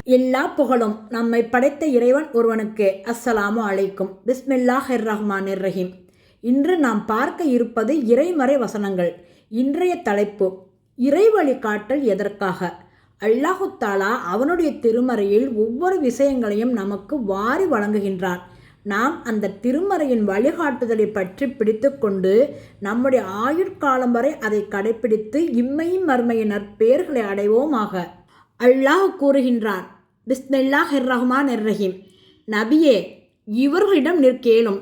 எல்லா புகழும் நம்மை படைத்த இறைவன் ஒருவனுக்கு. அஸ்ஸலாமு அலைக்கும். பிஸ்மில்லாஹிர் ரஹ்மானிர் ரஹீம். இன்று நாம் பார்க்க இருப்பது இறைமறை வசனங்கள். இன்றைய தலைப்பு இறை வழிகாட்டல் எதற்காக? அல்லாஹு தாலா அவனுடைய திருமறையில் ஒவ்வொரு விஷயங்களையும் நமக்கு வாரி வழங்குகின்றான். நாம் அந்த திருமறையின் வழிகாட்டுதலை பற்றி பிடித்து கொண்டு நம்முடைய ஆயுட்காலம் வரை அதை கடைபிடித்து இம்மையும் மறுமையின் நற்பெயர்களை அடைவோமாக. அல்லாஹ் கூறுகின்றான், பிஸ்மில்லாஹிர் ரஹ்மானிர் ரஹீம். நபியே, இவர்களிடம் நிற்கேலும்,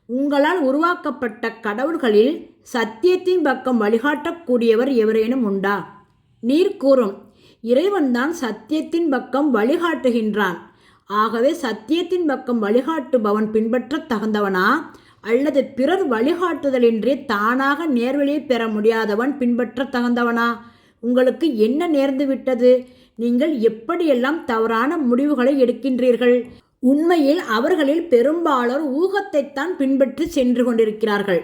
உங்களால் உருவாக்கப்பட்ட கடவுள்களில் சத்தியத்தின் பக்கம் வழிகாட்டக்கூடியவர் எவரேனும் உண்டா? நீர் கூறும், இறைவன்தான் சத்தியத்தின் பக்கம் வழிகாட்டுகின்றான். ஆகவே சத்தியத்தின் பக்கம் வழிகாட்டுபவன் பின்பற்ற தகுந்தவனா, அல்லது பிறர் வழிகாட்டுதலின்றி தானாக நேர்வழியை பெற முடியாதவன் பின்பற்ற தகுந்தவனா? உங்களுக்கு என்ன நேர்ந்து விட்டது? நீங்கள் எப்படியெல்லாம் தவறான முடிவுகளை எடுக்கின்றீர்கள்? உண்மையில் அவர்களில் பெரும்பாலோர் ஊகத்தைத்தான் பின்பற்றி சென்று கொண்டிருக்கிறார்கள்.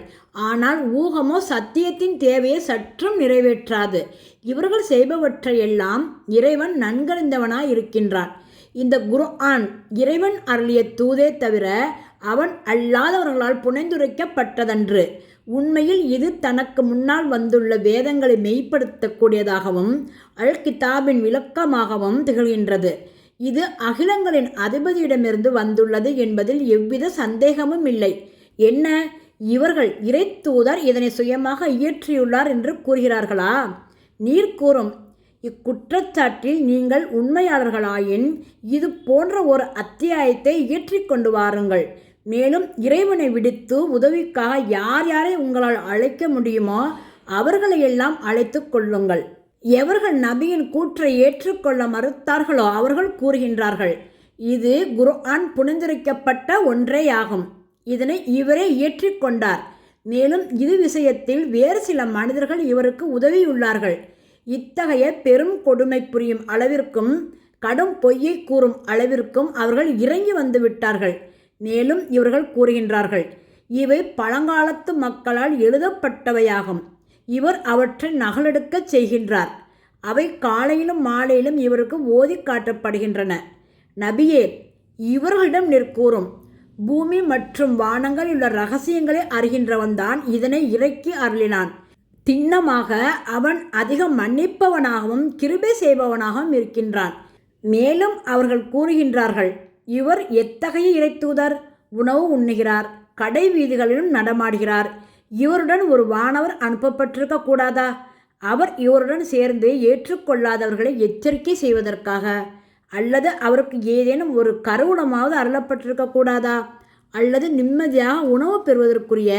ஆனால் ஊகமோ சத்தியத்தின் தேவையை சற்றும் நிறைவேற்றாது. இவர்கள் செய்பவற்றையெல்லாம் இறைவன் நன்கறிந்தவனாய் இருக்கின்றான். இந்த குர்ஆன் இறைவன் அருளிய தூதே தவிர அவன் அல்லாதவர்களால் புனைந்துரைக்கப்பட்டதன்று. உண்மையில் இது தனக்கு முன்னால் வந்துள்ள வேதங்களை மெய்ப்படுத்தக்கூடியதாகவும் அல் கிதாபின் விளக்கமாகவும் திகழ்கின்றது. இது அகிலங்களின் அதிபதியிடமிருந்து வந்துள்ளது என்பதில் எவ்வித சந்தேகமும் இல்லை. என்ன, இவர்கள் இறை தூதர் இதனை சுயமாக இயற்றியுள்ளார் என்று கூறுகிறார்களா? நீர் கூறும், இக்குற்றச்சாட்டில் நீங்கள் உண்மையாளர்களாயின் இது போன்ற ஒரு அத்தியாயத்தை இயற்றிக் கொண்டு வாருங்கள். மேலும் இறைவனை விடுத்து உதவிக்காக யார் யாரை உங்களால் அழைக்க முடியுமோ அவர்களையெல்லாம் அழைத்து கொள்ளுங்கள். எவர்கள் நபியின் கூற்றை ஏற்றுக்கொள்ள மறுத்தார்களோ அவர்கள் கூறுகின்றார்கள், இது குர்ஆன் புனிந்துரைக்கப்பட்ட ஒன்றேயாகும். இதனை இவரே இயற்றிக்கொண்டார். மேலும் இது விஷயத்தில் வேறு சில மனிதர்கள் இவருக்கு உதவியுள்ளார்கள். இத்தகைய பெரும் கொடுமை புரியும் அளவிற்கும் கடும் பொய்யை கூறும் அளவிற்கும் அவர்கள் இறங்கி வந்து விட்டார்கள். மேலும் இவர்கள் கூறுகின்றார்கள், இவை பழங்காலத்து மக்களால் எழுதப்பட்டவையாகும். இவர் அவற்றை நகலெடுக்க செய்கின்றார். அவை காலையிலும் மாலையிலும் இவருக்கு ஓதி காட்டப்படுகின்றன. நபியே, இவர்களிடம் நிற்கூறும், பூமி மற்றும் வானங்கள் உள்ள இரகசியங்களை அறிகின்றவன்தான் இதனை இறக்கி அருளினான். திண்ணமாக அவன் அதிகம் மன்னிப்பவனாகவும் கிருபை செய்பவனாகவும் இருக்கின்றான். மேலும் அவர்கள் கூறுகின்றார்கள், இவர் எத்தகைய இறைத்தூதர்? உணவு உண்ணுகிறார், கடை வீதிகளிலும் நடமாடுகிறார். இவருடன் ஒரு வானவர் அனுப்பப்பட்டிருக்க கூடாதா? அவர் இவருடன் சேர்ந்து ஏற்றுக்கொள்ளாதவர்களை எச்சரிக்கை செய்வதற்காக? அல்லது அவருக்கு ஏதேனும் ஒரு கருவூலமாவது அருளப்பட்டிருக்க கூடாதா? அல்லது நிம்மதியாக உணவு பெறுவதற்குரிய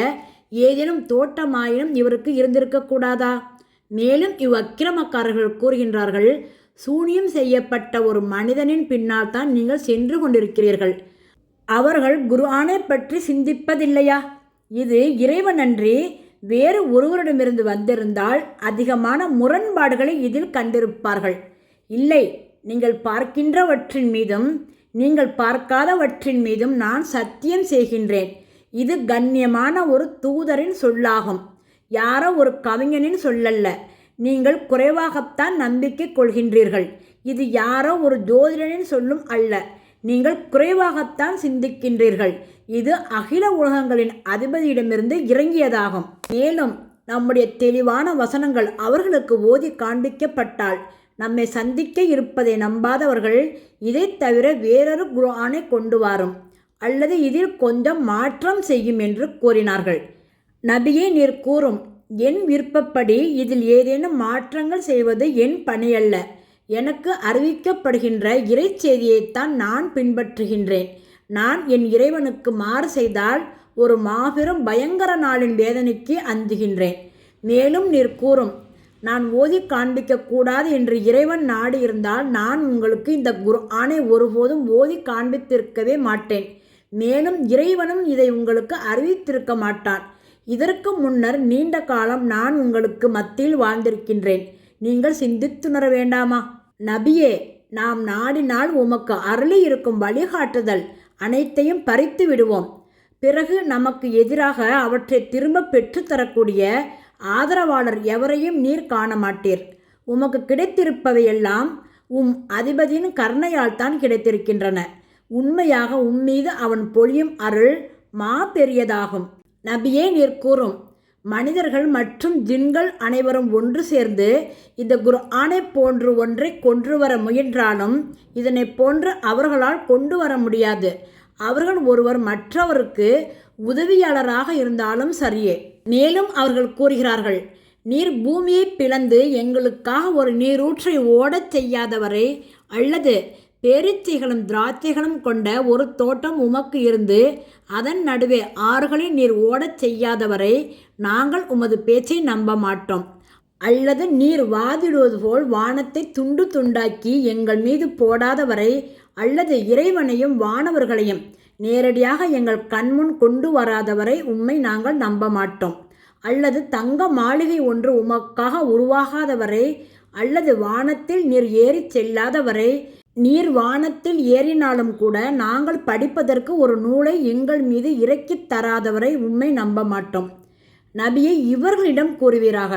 ஏதேனும் தோட்டமாயினும் இவருக்கு இருந்திருக்கக்கூடாதா? மேலும் அக்கிரமக்காரர்கள் கூறுகின்றார்கள், சூனியம் செய்யப்பட்ட ஒரு மனிதனின் பின்னால் தான் நீங்கள் சென்று கொண்டிருக்கிறீர்கள். அவர்கள் குர்ஆனை பற்றி சிந்திப்பதில்லையா? இது இறைவனன்றி வேறு ஒருவரிடமிருந்து வந்திருந்தால் அதிகமான முரண்பாடுகளை இதில் கண்டிருப்பார்கள். இல்லை, நீங்கள் பார்க்கின்றவற்றின் மீதும் நீங்கள் பார்க்காதவற்றின் மீதும் நான் சத்தியம் செய்கின்றேன். இது கண்ணியமான ஒரு தூதரின் சொல்லாகும், யாரோ ஒரு கவிஞனின் சொல்லல்ல. நீங்கள் குறைவாகத்தான் நம்பிக்கை கொள்கின்றீர்கள். இது யாரோ ஒரு ஜோதிடனின் சொல்லும் அல்ல. நீங்கள் குறைவாகத்தான் சிந்திக்கின்றீர்கள். இது அகில உலகங்களின் அதிபதியிடமிருந்து இறங்கியதாகும். மேலும் நம்முடைய தெளிவான வசனங்கள் அவர்களுக்கு ஓதி காண்பிக்கப்பட்டால் நம்மை சந்திக்க இருப்பதை நம்பாதவர்கள் இதை தவிர வேறொரு குர்ஆனை கொண்டு வரும் அல்லது இதில் கொஞ்சம் மாற்றம் செய்யும் என்று கூறினார்கள். நபியே, நீர் கூறும், என் விருப்பப்படி இதில் ஏதேனும் மாற்றங்கள் செய்வது என் பணியல்ல. எனக்கு அறிவிக்கப்படுகின்ற இறை செய்தியைத்தான் நான் பின்பற்றுகின்றேன். நான் என் இறைவனுக்கு மாறு செய்தால் ஒரு மாபெரும் பயங்கர நாளின் வேதனைக்கு அஞ்சுகின்றேன். மேலும் நீர் கூறும், நான் ஓதி காண்பிக்கக்கூடாது என்று இறைவன் நாடி இருந்தால் நான் உங்களுக்கு இந்த குர்ஆனை ஒருபோதும் ஓதி காண்பித்திருக்கவே மாட்டேன். மேலும் இறைவனும் இதை உங்களுக்கு அறிவித்திருக்க மாட்டான். இதற்கு முன்னர் நீண்ட காலம் நான் உங்களுக்கு மத்தியில் வாழ்ந்திருக்கின்றேன். நீங்கள் சிந்தித்துணர வேண்டாமா? நபியே, நாம் நாடினால் உமக்கு அருளி இருக்கும் வழிகாட்டுதல் அனைத்தையும் பறித்து விடுவோம். பிறகு நமக்கு எதிராக அவற்றை திரும்ப பெற்றுத்தரக்கூடிய ஆதரவாளர் எவரையும் நீர் காண மாட்டீர். உமக்கு கிடைத்திருப்பவையெல்லாம் அதிபதியின் கருணையால் தான் கிடைத்திருக்கின்றன. உண்மையாக உம்மீது அவன் பொழியும் அருள் பெரியதாகும். நபியே, நீர் கூறும், மனிதர்கள் மற்றும் ஜின்கள் அனைவரும் ஒன்று சேர்ந்து இந்த குர்ஆனை போன்று ஒன்றை கொண்டு வர முயன்றாலும் இதனை போன்று அவர்களால் கொண்டு வர முடியாது. அவர்கள் ஒருவர் மற்றவருக்கு உதவியாளராக இருந்தாலும் சரியே. மேலும் அவர்கள் கூறுகிறார்கள், நீர் பூமியை பிளந்து எங்களுக்காக ஒரு நீரூற்றை ஓடச் செய்யாதவரை அல்லது பேரீச்சைகளும் திராட்சைகளும் கொண்ட ஒரு தோட்டம் உமக்கு இருந்து அதன் நடுவே ஆறுகளை நீர் ஓடச் செய்யாதவரை நாங்கள் உமது பேச்சை நம்ப மாட்டோம். அல்லது நீர் வாதிடுவது போல் வானத்தை துண்டு துண்டாக்கி எங்கள் மீது போடாதவரை அல்லது இறைவனையும் வானவர்களையும் நேரடியாக எங்கள் கண்முன் கொண்டு வராதவரை உம்மை நாங்கள் நம்ப மாட்டோம். அல்லது தங்க மாளிகை ஒன்று உமக்காக உருவாகாதவரை அல்லது வானத்தில் நீர் ஏறி செல்லாதவரை, நீர் வானத்தில் ஏறினாலும் கூட நாங்கள் படிப்பதற்கு ஒரு நூலை எங்கள் மீது இறக்கித் தராதவரை உம்மை நம்ப மாட்டோம். நபியை இவர்களிடம் கூறுவீராக,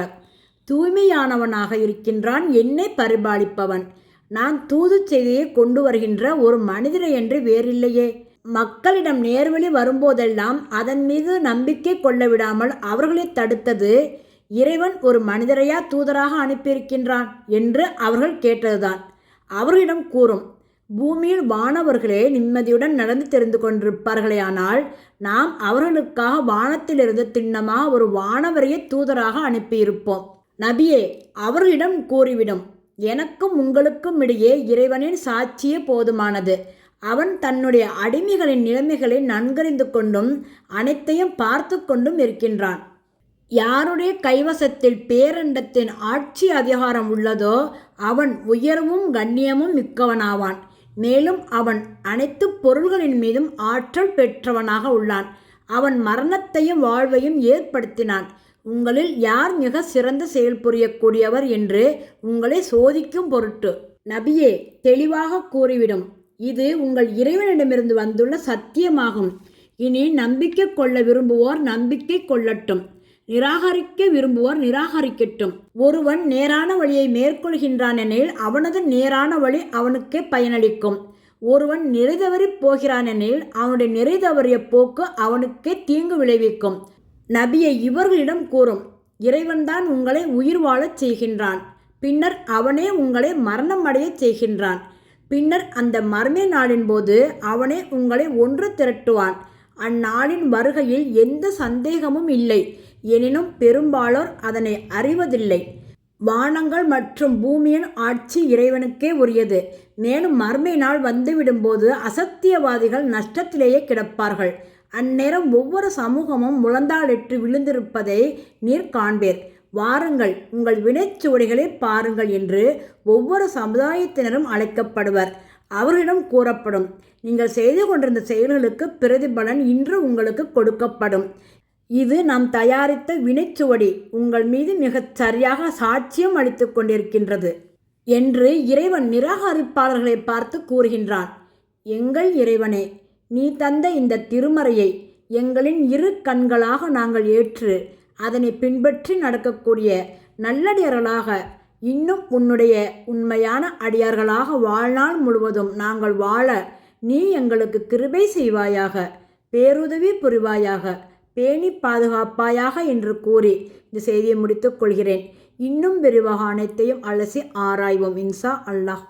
தூய்மையானவனாக இருக்கின்றான் என்னை பரிபாலிப்பவன். நான் தூது செய்தியை கொண்டு வருகின்ற ஒரு மனிதரை என்று வேறில்லையே. மக்களிடம் நேர்வழி வரும்போதெல்லாம் அதன் மீது நம்பிக்கை கொள்ள விடாமல் அவர்களை தடுத்தது இறைவன் ஒரு மனிதரையா தூதராக அனுப்பியிருக்கின்றான் என்று அவர்கள் கேட்டதுதான். அவர்களிடம் கூறும், பூமியில் வானவர்களே நிம்மதியுடன் நடந்து தெரிந்து கொண்டிருப்பார்களேயானால் நாம் அவர்களுக்காக வானத்திலிருந்து திண்ணமாக ஒரு வானவரையே தூதராக அனுப்பியிருப்போம். நபியே, அவர்களிடம் கூறிவிடும், எனக்கும் உங்களுக்கும் இடையே இறைவனின் சாட்சியே போதுமானது. அவன் தன்னுடைய அடிமைகளின் நிலைமைகளை நன்கறிந்து கொண்டும் அனைத்தையும் பார்த்து கொண்டும் இருக்கின்றான். யாருடைய கைவசத்தில் பேரண்டத்தின் ஆட்சி அதிகாரம் உள்ளதோ அவன் உயர்வும் கண்ணியமும் மிக்கவனாவான். மேலும் அவன் அனைத்து பொருள்களின் மீதும் ஆற்றல் பெற்றவனாக உள்ளான். அவன் மரணத்தையும் வாழ்வையும் ஏற்படுத்தினான். உங்களில் யார் மிக சிறந்த செயல் புரியக்கூடியவர் என்று உங்களை சோதிக்கும் பொருட்டு. நபியே, தெளிவாக கூறிவிடும், இது உங்கள் இறைவனிடமிருந்து வந்துள்ள சத்தியமாகும். இனி நம்பிக்கை கொள்ள விரும்புவோர் நம்பிக்கை கொள்ளட்டும், நிராகரிக்க விரும்புவோர் நிராகரிக்கட்டும். ஒருவன் நேரான வழியை மேற்கொள்கின்றான் எனில் அவனது நேரான வழி அவனுக்கே பயனளிக்கும். ஒருவன் நிறைதவறி போகிறான் எனில் அவனுடைய நிறைதவறிய போக்கு அவனுக்கே தீங்கு விளைவிக்கும். நபியை இவர்களிடம் கூறும், இறைவன்தான் உங்களை உயிர் வாழச் செய்கின்றான். பின்னர் அவனே உங்களை மரணம் அடையச் செய்கின்றான். பின்னர் அந்த மர்மை நாளின் போது அவனே உங்களை ஒன்று திரட்டுவான். அந்நாளின் வருகையில் எந்த சந்தேகமும் இல்லை. எனினும் பெரும்பாலோர் அதனை அறிவதில்லை. வானங்கள் மற்றும் பூமியின் ஆட்சி இறைவனுக்கே உரியது. மேலும் மர்மை நாள் வந்துவிடும்போது அசத்தியவாதிகள் நஷ்டத்திலேயே கிடப்பார்கள். அந்நேரம் ஒவ்வொரு சமூகமும் முழந்தாளிட்டு விழுந்திருப்பதை நீர் காண்பீர். வாருங்கள், உங்கள் வினைச்சுவடிகளை பாருங்கள் என்று ஒவ்வொரு சமுதாயத்தினரும் அழைக்கப்படுவர். அவர்களிடம் கூறப்படும், நீங்கள் செய்து கொண்டிருந்த செயல்களுக்கு பிரதிபலன் இன்று உங்களுக்கு கொடுக்கப்படும். இது நாம் தயாரித்த வினைச்சுவடி உங்கள் மீது மிகச் சரியாக சாட்சியம் அளித்து கொண்டிருக்கின்றது என்று இறைவன் நிராகரிப்பாளர்களை பார்த்து கூறுகின்றான். எங்கள் இறைவனே, நீ தந்த இந்த திருமறையை எங்களின் இரு கண்களாக நாங்கள் ஏற்று அதனை பின்பற்றி நடக்கக்கூடிய நல்லடியார்களாக, இன்னும் உன்னுடைய உண்மையான அடியார்களாக வாழ்நாள் முழுவதும் நாங்கள் வாழ நீ எங்களுக்கு கிருபை செய்வாயாக, பேருதவி புரிவாயாக, பேணி பாதுகாப்பாயாக என்று கூறி இந்த செய்தியை முடித்துக் கொள்கிறேன். இன்னும் விரிவாக அனைத்தையும் அலசி ஆராய்வோம் இன்ஷா அல்லாஹ்.